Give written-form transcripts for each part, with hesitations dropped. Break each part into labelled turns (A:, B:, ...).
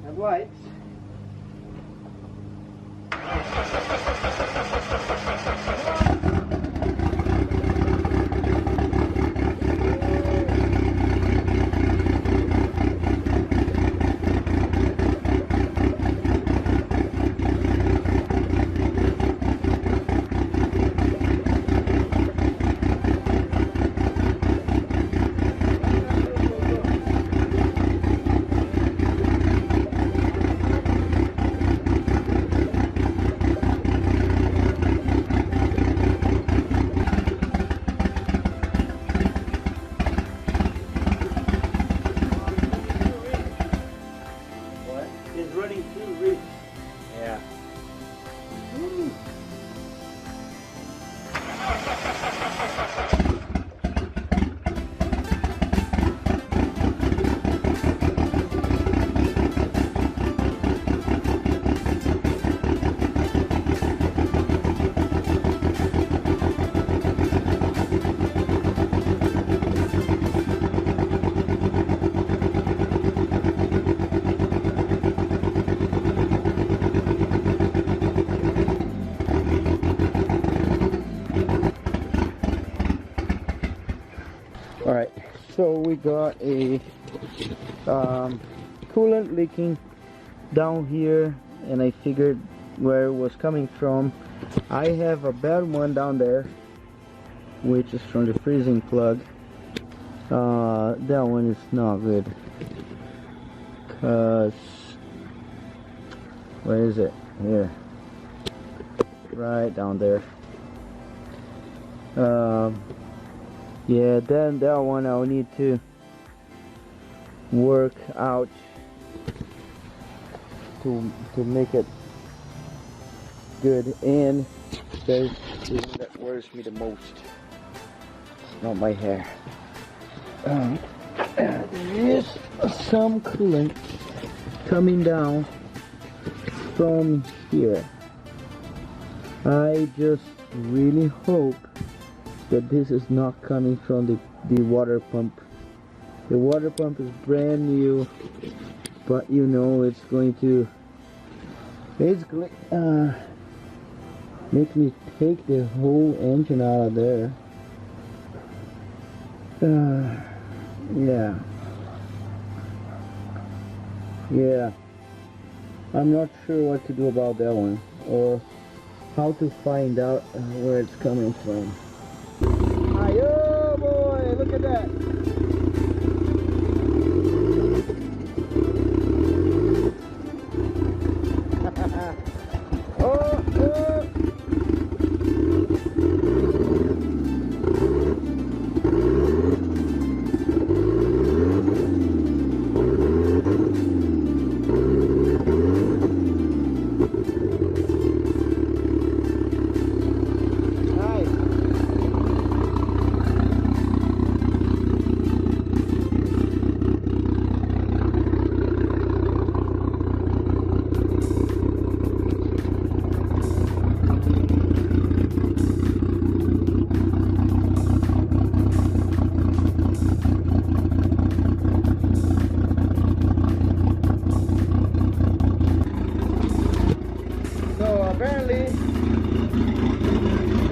A: have lights. It's running too rich. Yeah. Alright, so we got a coolant leaking down here, and I figured where it was coming from. I have a bad one down there, which is from the freezing plug. That one is not good, cause where is it? Here, right down there. Yeah, then that one I'll need to work out to make it good. And there's the one that worries me the most. It's not my hair. There is some coolant coming down from here. I just really hope that this is not coming from the water pump. The water pump is brand new, but you know it's going to basically make me take the whole engine out of there. Yeah, I'm not sure what to do about that one, or how to find out where it's coming from. Oh boy, look at that. Oh. Apparently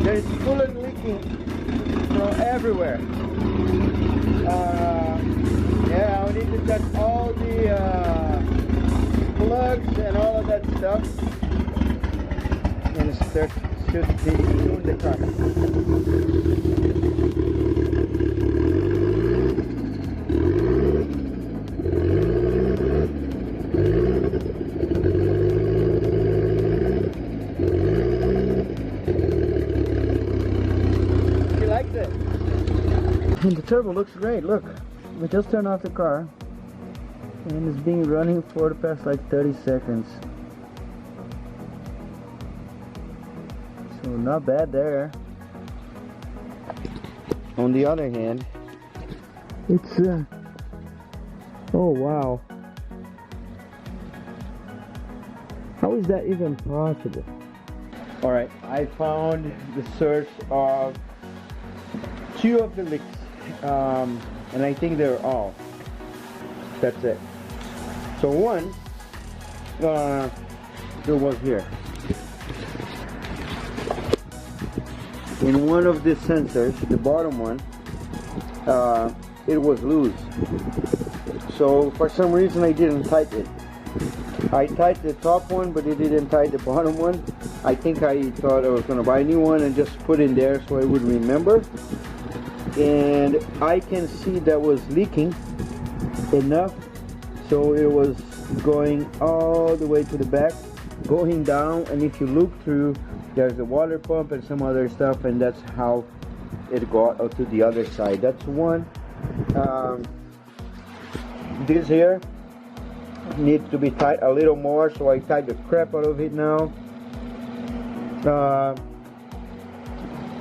A: there's coolant leaking from everywhere. Yeah, I need to check all the plugs and all of that stuff, and start should be in the car. And the turbo looks great. Look, we just turned off the car and it's been running for the past like 30 seconds. So not bad there. On the other hand, it's oh wow, how is that even possible? Alright, I found the source of two of the leaks, and I think they're all. That's it. So one it was here. In one of the sensors, the bottom one, it was loose. So for some reason I didn't tighten it. I tightened the top one, but it didn't tighten the bottom one. I think I thought I was going to buy a new one and just put in there so I would remember. And I can see that was leaking enough, so it was going all the way to the back, going down, and if you look through, there's a water pump and some other stuff, and that's how it got out to the other side. That's one. This here needs to be tight a little more, so I tied the crap out of it now.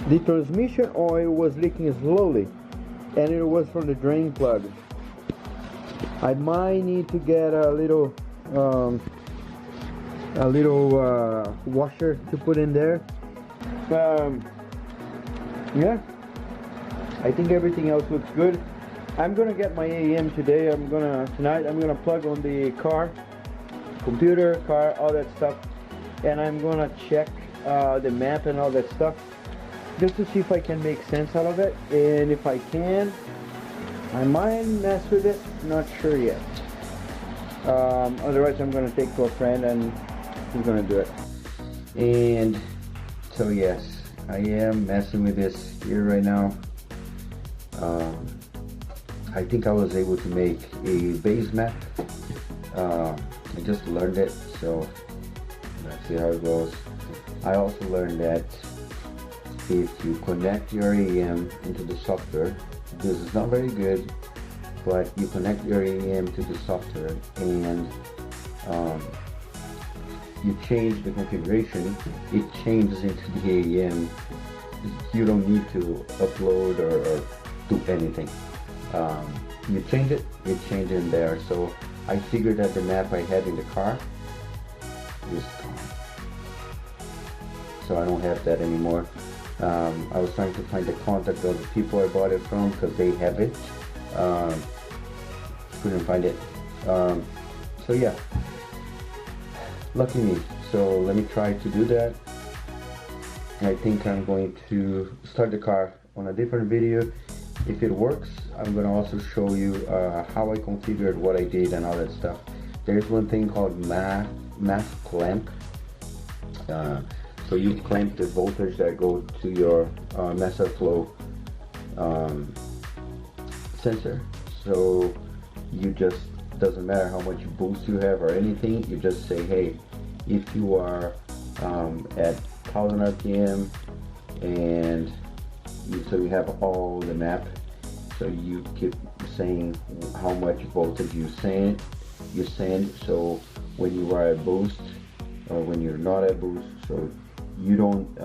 A: The transmission oil was leaking slowly, and it was from the drain plug. I might need to get a little washer to put in there. Yeah, I think everything else looks good. I'm gonna get my AM today. Tonight I'm gonna plug on the car, computer, car, all that stuff, and I'm gonna check the map and all that stuff, just to see if I can make sense out of it. And if I can, I might mess with it. Not sure yet. Otherwise, I'm gonna take to a friend and he's gonna do it. And so yes, I am messing with this here right now. I think I was able to make a base map. I just learned it, so let's see how it goes. I also learned that if you connect your AM into the software, this is not very good, but you connect your AM to the software and you change the configuration, it changes into the AM. You don't need to upload or do anything. You change it in there. So I figured that the map I had in the car is gone, so I don't have that anymore. I was trying to find the contact of the people I bought it from because they have it. Couldn't find it. So yeah, lucky me. So let me try to do that. I think I'm going to start the car on a different video. If it works, I'm going to also show you how I configured what I did and all that stuff. There's one thing called mass clamp. So you clamp the voltage that goes to your master flow sensor. So you just, doesn't matter how much boost you have or anything, you just say, hey, if you are at 1000 RPM and so you have all the map, so you keep saying how much voltage you send. So when you are at boost or when you're not at boost, so you don't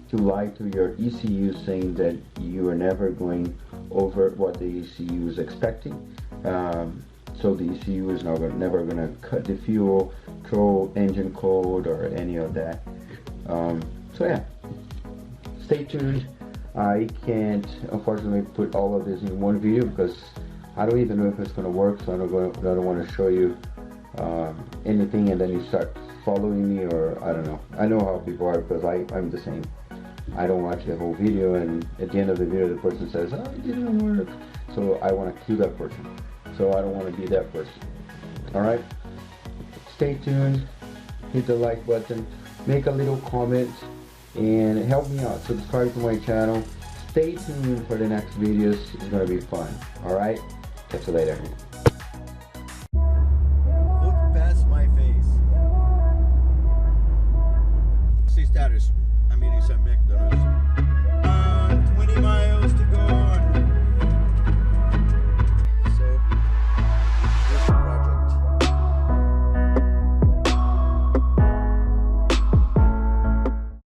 A: to lie to your ECU saying that you are never going over what the ECU is expecting. So the ECU is never going to cut the fuel, throw engine code or any of that. So yeah, stay tuned. I can't unfortunately put all of this in one video because I don't even know if it's going to work, so I don't want to show you anything and then you start following me, or I don't know. I know how people are because I'm the same. I don't watch the whole video and at the end of the video the person says, oh, it didn't work. So I want to kill that person. So I don't want to be that person. Alright? Stay tuned. Hit the like button. Make a little comment and help me out. Subscribe to my channel. Stay tuned for the next videos. It's going to be fun. Alright? Catch you later.